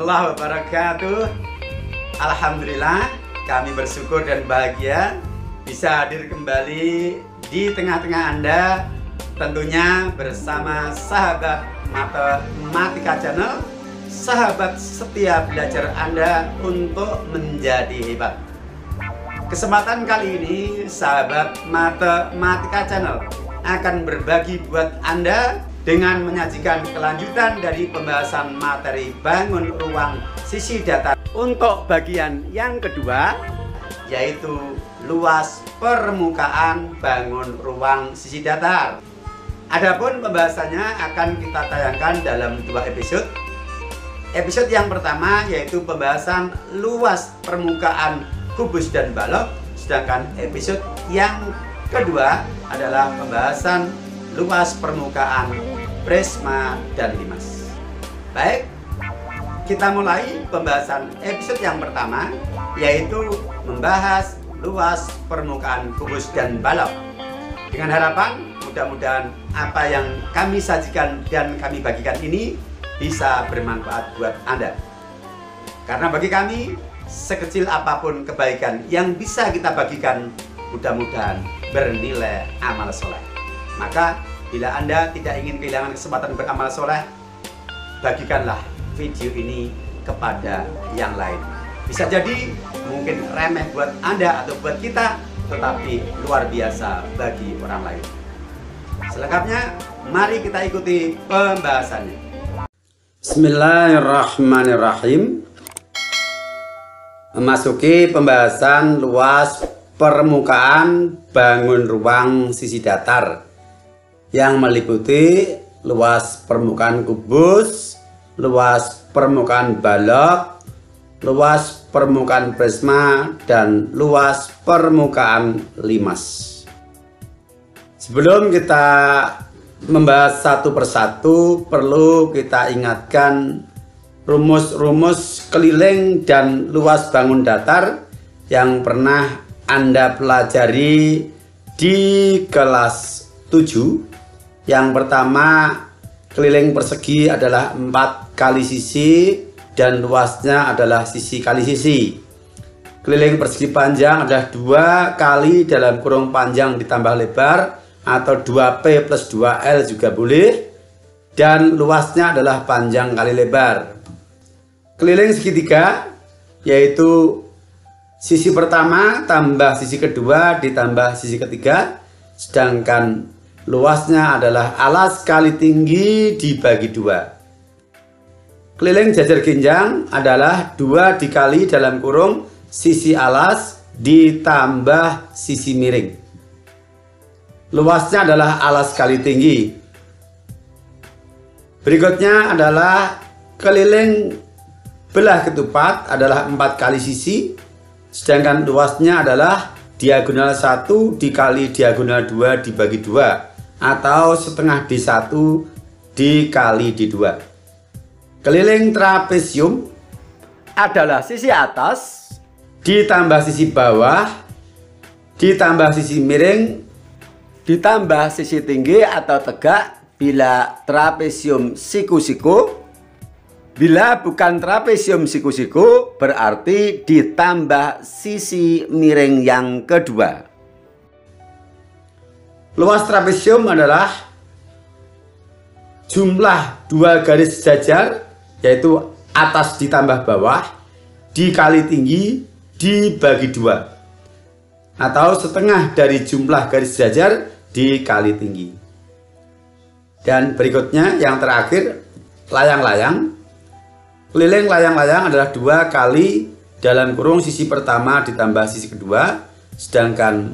warahmatullahi wabarakatuh. Alhamdulillah, kami bersyukur dan bahagia bisa hadir kembali di tengah-tengah Anda, tentunya bersama sahabat Matematika Channel, sahabat setia belajar Anda untuk menjadi hebat. Kesempatan kali ini sahabat Matematika Channel akan berbagi buat Anda dengan menyajikan kelanjutan dari pembahasan materi bangun ruang sisi datar untuk bagian yang kedua, yaitu luas permukaan bangun ruang sisi datar. Adapun pembahasannya akan kita tayangkan dalam 2 episode. Episode yang pertama yaitu pembahasan luas permukaan kubus dan balok, sedangkan episode yang kedua adalah pembahasan luas permukaan prisma dan limas. Baik, kita mulai pembahasan episode yang pertama, yaitu membahas luas permukaan kubus dan balok. Dengan harapan mudah-mudahan apa yang kami sajikan dan kami bagikan ini bisa bermanfaat buat Anda. Karena bagi kami, sekecil apapun kebaikan yang bisa kita bagikan, mudah-mudahan bernilai amal soleh. Maka bila Anda tidak ingin kehilangan kesempatan beramal soleh, bagikanlah video ini kepada yang lain. Bisa jadi mungkin remeh buat Anda atau buat kita, tetapi luar biasa bagi orang lain. Selengkapnya, mari kita ikuti pembahasannya. Bismillahirrahmanirrahim. Memasuki pembahasan luas permukaan bangun ruang sisi datar yang meliputi luas permukaan kubus, luas permukaan balok, luas permukaan prisma, dan luas permukaan limas. Sebelum kita membahas satu persatu, perlu kita ingatkan rumus-rumus keliling dan luas bangun datar yang pernah Anda pelajari di kelas 7. Yang pertama, keliling persegi adalah 4 kali sisi dan luasnya adalah sisi kali sisi. Keliling persegi panjang adalah 2 kali dalam kurung panjang ditambah lebar, atau 2P plus 2L juga boleh, dan luasnya adalah panjang kali lebar. Keliling segitiga yaitu sisi pertama tambah sisi kedua ditambah sisi ketiga, sedangkan luasnya adalah alas kali tinggi dibagi 2. Keliling jajar ginjang adalah 2 dikali dalam kurung sisi alas ditambah sisi miring. Luasnya adalah alas kali tinggi. Berikutnya adalah keliling belah ketupat adalah 4 kali sisi, sedangkan luasnya adalah diagonal 1 dikali diagonal 2 dibagi 2, atau setengah D1 dikali D2. Keliling trapesium adalah sisi atas ditambah sisi bawah ditambah sisi miring ditambah sisi tinggi atau tegak bila trapesium siku-siku. Bila bukan trapesium siku-siku, berarti ditambah sisi miring yang kedua. Luas trapesium adalah jumlah 2 garis jajar, yaitu atas ditambah bawah dikali tinggi dibagi 2, atau setengah dari jumlah garis jajar dikali tinggi. Dan berikutnya yang terakhir, layang-layang. Keliling layang-layang adalah 2 kali dalam kurung sisi pertama ditambah sisi kedua, sedangkan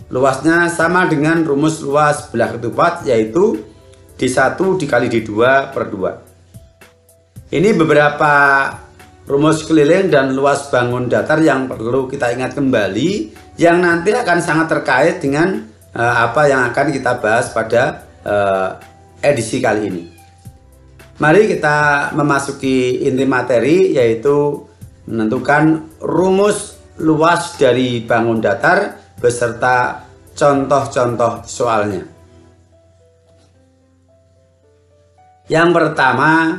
luasnya sama dengan rumus luas belah ketupat, yaitu D1 dikali D2 per 2. Ini beberapa rumus keliling dan luas bangun datar yang perlu kita ingat kembali, yang nanti akan sangat terkait dengan apa yang akan kita bahas pada edisi kali ini. Mari kita memasuki inti materi, yaitu menentukan rumus luas dari bangun datar beserta contoh-contoh soalnya. Yang pertama,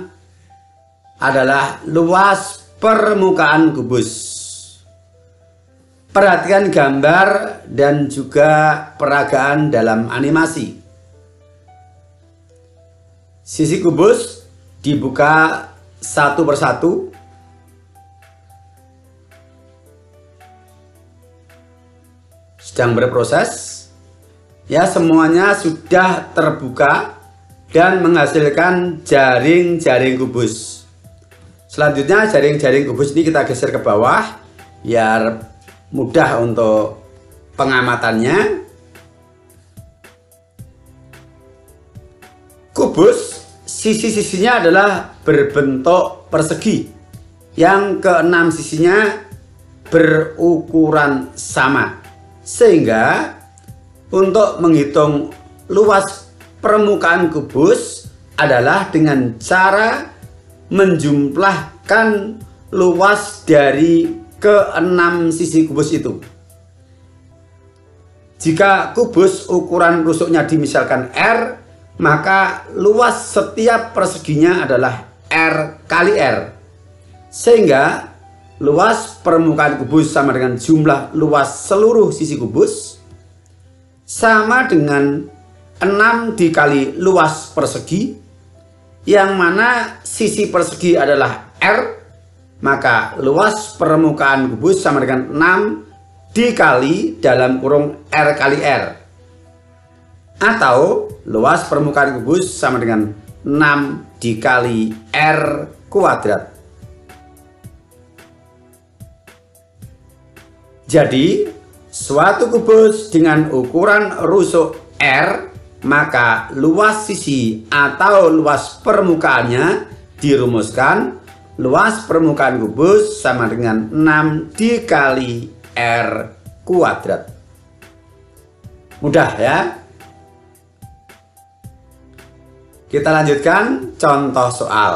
adalah luas permukaan kubus. Perhatikan gambar dan juga peragaan dalam animasi. Sisi kubus dibuka satu persatu. Sedang berproses. Ya, semuanya sudah terbuka dan menghasilkan jaring-jaring kubus. Selanjutnya jaring-jaring kubus ini kita geser ke bawah biar mudah untuk pengamatannya. Kubus sisi-sisinya adalah berbentuk persegi, yang keenam sisinya berukuran sama, sehingga untuk menghitung luas permukaan kubus adalah dengan cara menjumlahkan luas dari keenam sisi kubus itu. Jika kubus ukuran rusuknya dimisalkan R, maka luas setiap perseginya adalah R kali R. Sehingga luas permukaan kubus sama dengan jumlah luas seluruh sisi kubus sama dengan 6 dikali luas persegi, yang mana sisi persegi adalah R, maka luas permukaan kubus sama dengan 6 dikali dalam kurung R kali R. Atau luas permukaan kubus sama dengan 6 dikali R kuadrat. Jadi, suatu kubus dengan ukuran rusuk R, maka luas sisi atau luas permukaannya dirumuskan luas permukaan kubus sama dengan 6 dikali R kuadrat. Mudah ya. Kita lanjutkan contoh soal.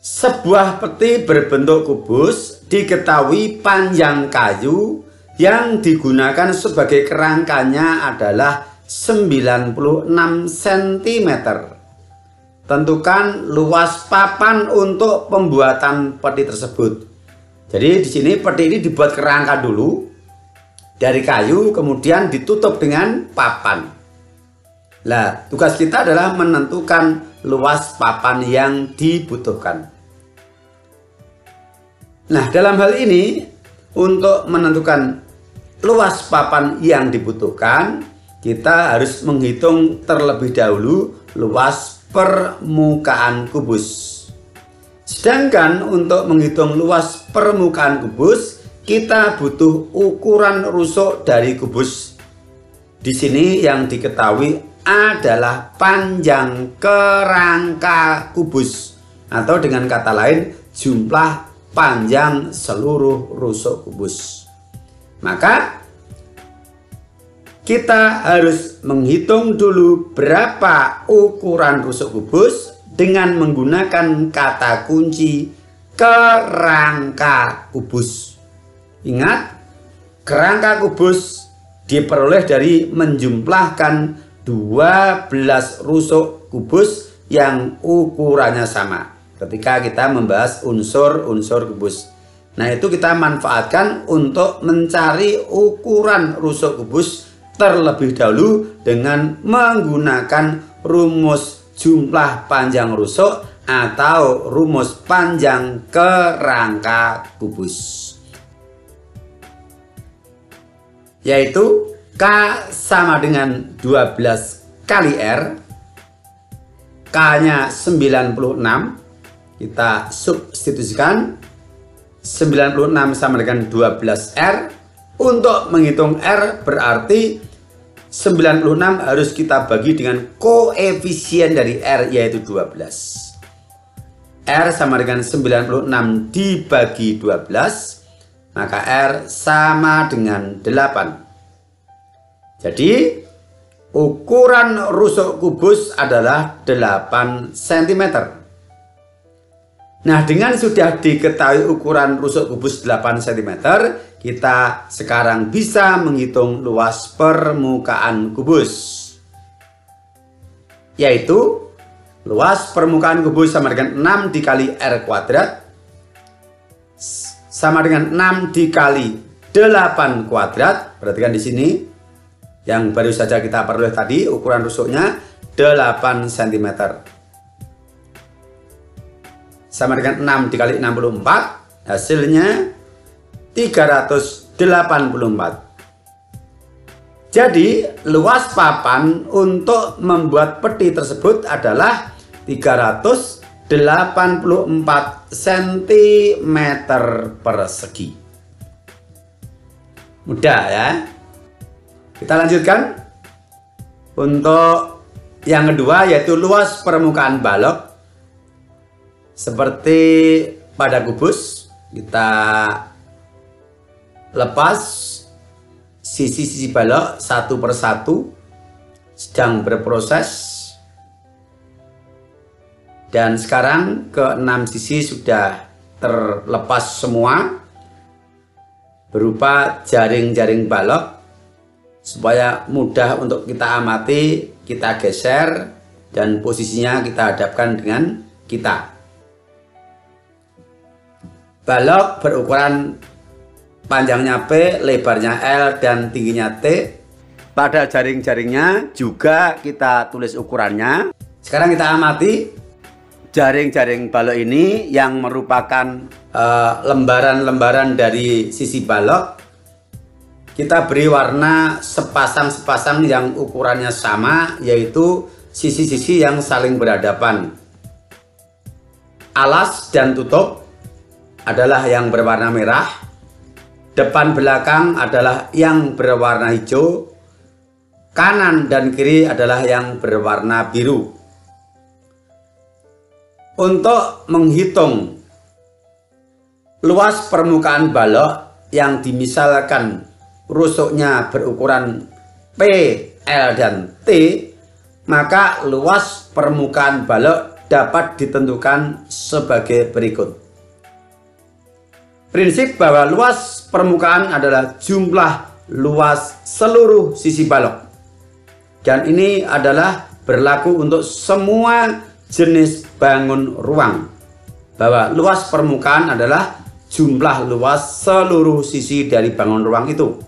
Sebuah peti berbentuk kubus diketahui panjang kayu yang digunakan sebagai kerangkanya adalah 96 cm. Tentukan luas papan untuk pembuatan peti tersebut. Jadi di sini peti ini dibuat kerangka dulu dari kayu, kemudian ditutup dengan papan. Nah, tugas kita adalah menentukan luas papan yang dibutuhkan. Nah, dalam hal ini untuk menentukan luas papan yang dibutuhkan, kita harus menghitung terlebih dahulu luas permukaan kubus. Sedangkan untuk menghitung luas permukaan kubus, kita butuh ukuran rusuk dari kubus. Di sini yang diketahui adalah panjang kerangka kubus, atau dengan kata lain jumlah panjang seluruh rusuk kubus. Maka kita harus menghitung dulu berapa ukuran rusuk kubus dengan menggunakan kata kunci kerangka kubus. Ingat, kerangka kubus diperoleh dari menjumlahkan 12 rusuk kubus yang ukurannya sama ketika kita membahas unsur-unsur kubus. Nah, itu kita manfaatkan untuk mencari ukuran rusuk kubus terlebih dahulu dengan menggunakan rumus jumlah panjang rusuk atau rumus panjang kerangka kubus, yaitu K sama dengan 12 kali R. K nya 96, kita substitusikan 96 sama dengan 12 R. Untuk menghitung R berarti 96 harus kita bagi dengan koefisien dari R, yaitu 12. R sama dengan 96 dibagi 12, maka R sama dengan 8. Jadi ukuran rusuk kubus adalah 8 cm. Nah, dengan sudah diketahui ukuran rusuk kubus 8 cm, kita sekarang bisa menghitung luas permukaan kubus, yaitu luas permukaan kubus sama dengan 6 dikali R kuadrat sama dengan 6 dikali 8 kuadrat. Perhatikan di sini yang baru saja kita peroleh tadi, ukuran rusuknya 8 cm. Sama dengan 6 dikali 64, hasilnya 384. Jadi luas papan untuk membuat peti tersebut adalah 384 cm persegi. Mudah ya. Kita lanjutkan untuk yang kedua, yaitu luas permukaan balok. Seperti pada kubus, kita lepas sisi-sisi balok satu persatu, sedang berproses. Dan sekarang ke-6 sisi sudah terlepas semua berupa jaring-jaring balok. Supaya mudah untuk kita amati, kita geser dan posisinya kita hadapkan dengan kita. Balok berukuran panjangnya P, lebarnya L, dan tingginya T. Pada jaring-jaringnya juga kita tulis ukurannya. Sekarang kita amati jaring-jaring balok ini yang merupakan lembaran-lembaran dari sisi balok. Kita beri warna sepasang-sepasang yang ukurannya sama, yaitu sisi-sisi yang saling berhadapan. Alas dan tutup adalah yang berwarna merah. Depan belakang adalah yang berwarna hijau. Kanan dan kiri adalah yang berwarna biru. Untuk menghitung luas permukaan balok yang dimisalkan rusuknya berukuran P, L, dan T, maka luas permukaan balok dapat ditentukan sebagai berikut. Prinsip bahwa luas permukaan adalah jumlah luas seluruh sisi balok. Dan ini adalah berlaku untuk semua jenis bangun ruang. Bahwa luas permukaan adalah jumlah luas seluruh sisi dari bangun ruang itu.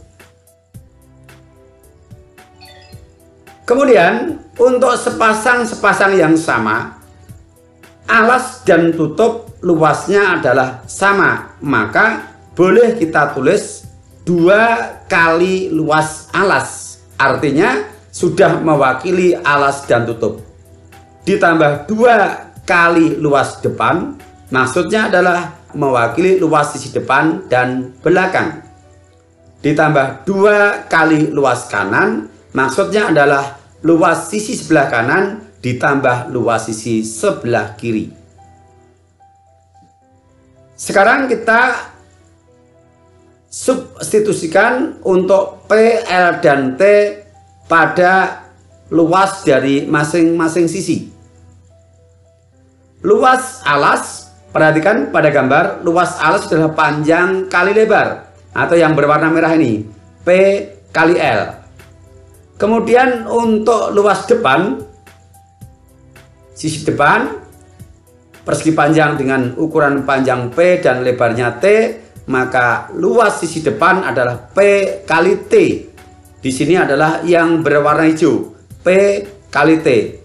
Kemudian untuk sepasang-sepasang yang sama, alas dan tutup luasnya adalah sama, maka boleh kita tulis 2 kali luas alas. Artinya sudah mewakili alas dan tutup. Ditambah 2 kali luas depan, maksudnya adalah mewakili luas sisi depan dan belakang. Ditambah 2 kali luas kanan, maksudnya adalah luas sisi sebelah kanan ditambah luas sisi sebelah kiri. Sekarang kita substitusikan untuk P, L, dan T pada luas dari masing-masing sisi. Luas alas, perhatikan pada gambar, luas alas adalah panjang kali lebar, atau yang berwarna merah ini, P kali L. Kemudian untuk luas depan, sisi depan, persegi panjang dengan ukuran panjang P dan lebarnya T, maka luas sisi depan adalah P kali T. Di sini adalah yang berwarna hijau, P kali T.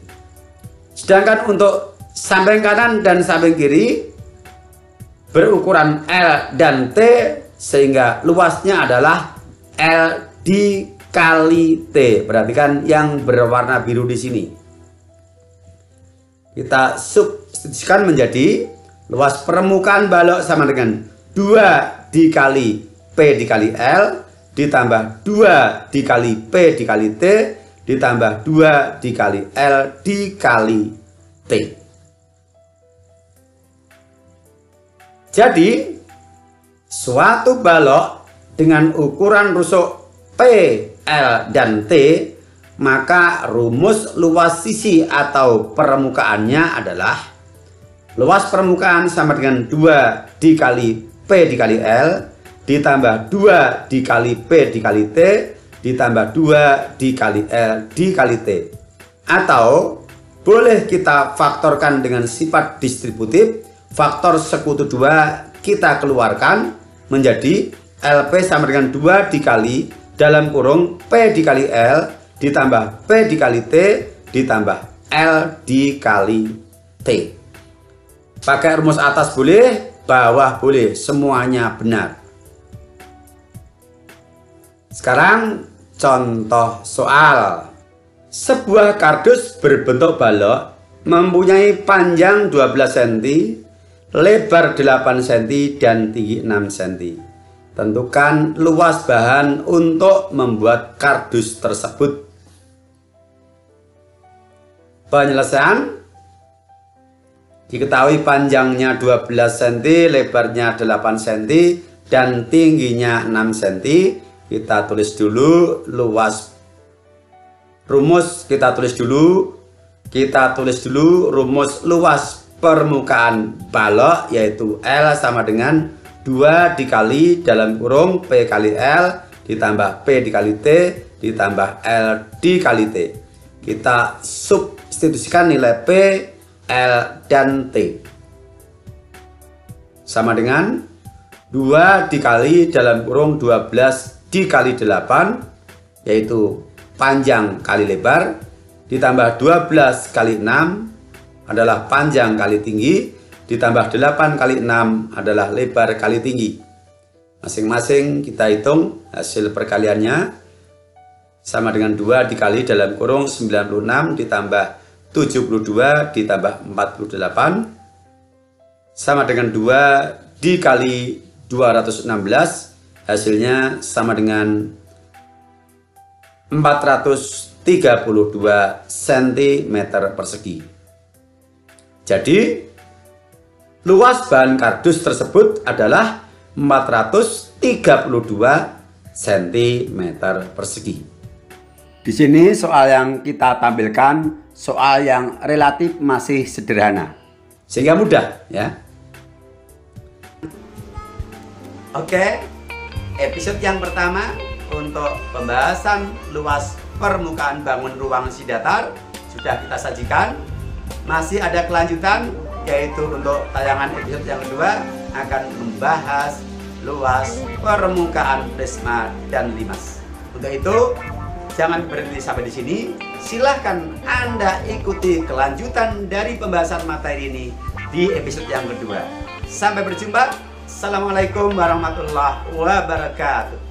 Sedangkan untuk samping kanan dan samping kiri berukuran L dan T, sehingga luasnya adalah L dikali T. Perhatikan yang berwarna biru di sini. Kita substitusikan menjadi luas permukaan balok sama dengan 2 dikali P dikali L ditambah 2 dikali P dikali T ditambah 2 dikali L dikali T. Jadi suatu balok dengan ukuran rusuk P, L, dan T, maka rumus luas sisi atau permukaannya adalah luas permukaan sama dengan 2 dikali P dikali L ditambah 2 dikali P dikali T ditambah 2 dikali L dikali T, atau P boleh kita faktorkan dengan sifat distributif. Faktor sekutu 2 kita keluarkan menjadi LP sama dengan 2 dikali dalam kurung P dikali L ditambah P dikali T ditambah L dikali T. Pakai rumus atas boleh, bawah boleh, semuanya benar. Sekarang contoh soal. Sebuah kardus berbentuk balok mempunyai panjang 12 cm, lebar 8 cm dan tinggi 6 cm. Tentukan luas bahan untuk membuat kardus tersebut. Penyelesaian. Diketahui panjangnya 12 cm, lebarnya 8 cm dan tingginya 6 cm. Kita tulis dulu luas. Rumus kita tulis dulu. Kita tulis dulu rumus luas permukaan balok, yaitu L sama dengan 2 dikali dalam kurung P kali L ditambah P dikali T ditambah L dikali T. Kita substitusikan nilai P, L, dan T. Sama dengan 2 dikali dalam kurung 12 dikali 8, yaitu panjang kali lebar, ditambah 12 kali 6 adalah panjang kali tinggi, ditambah 8 kali 6 adalah lebar kali tinggi. Masing-masing kita hitung hasil perkaliannya. Sama dengan 2 dikali dalam kurung 96 ditambah 72 ditambah 48 sama dengan 2 dikali 216, hasilnya sama dengan 432 cm persegi. Jadi luas bahan kardus tersebut adalah 432 cm persegi. Di sini soal yang kita tampilkan soal yang relatif masih sederhana, sehingga mudah ya. Oke, episode yang pertama untuk pembahasan luas permukaan bangun ruang isi datar sudah kita sajikan. Masih ada kelanjutan, yaitu untuk tayangan episode yang kedua akan membahas luas permukaan prisma dan limas. Untuk itu jangan berhenti sampai di sini. Silahkan Anda ikuti kelanjutan dari pembahasan materi ini di episode yang kedua. Sampai berjumpa. Assalamualaikum warahmatullahi wabarakatuh.